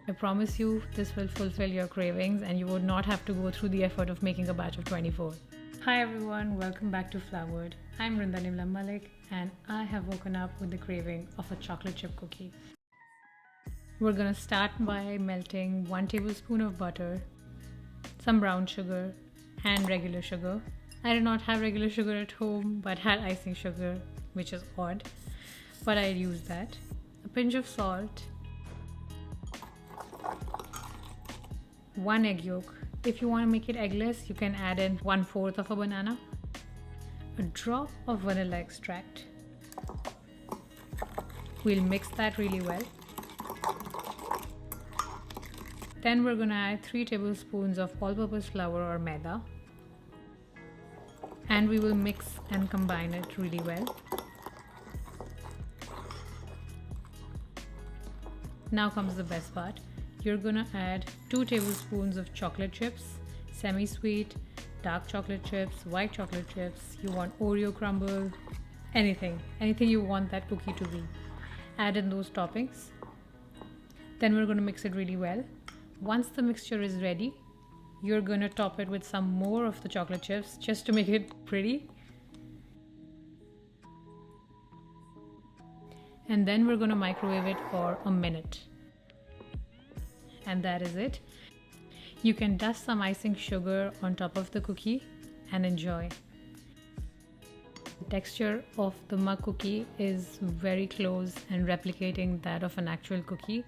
I promise you this will fulfill your cravings and you would not have to go through the effort of making a batch of 24. Hi everyone, welcome back to Flowered. I'm Rinda Nimla Malik and I have woken up with the craving of a chocolate chip cookie. We're gonna start by melting 1 tablespoon of butter, some brown sugar and regular sugar. I did not have regular sugar at home but had icing sugar, which is odd, but I used that. A pinch of salt, 1 egg yolk. If you want to make it eggless, you can add in 1/4 of a banana, a drop of vanilla extract. We'll mix that really well. Then we're gonna add 3 tablespoons of all-purpose flour or maida, and we will mix and combine it really well. Now comes the best part. You're gonna add 2 tablespoons of chocolate chips, semi-sweet, dark chocolate chips, white chocolate chips. You want Oreo crumble, anything you want that cookie to be. Add in those toppings. Then we're gonna mix it really well. Once the mixture is ready, you're gonna top it with some more of the chocolate chips just to make it pretty. And then we're gonna microwave it for a minute. And that is it. You can dust some icing sugar on top of the cookie and enjoy. The texture of the mug cookie is very close and replicating that of an actual cookie.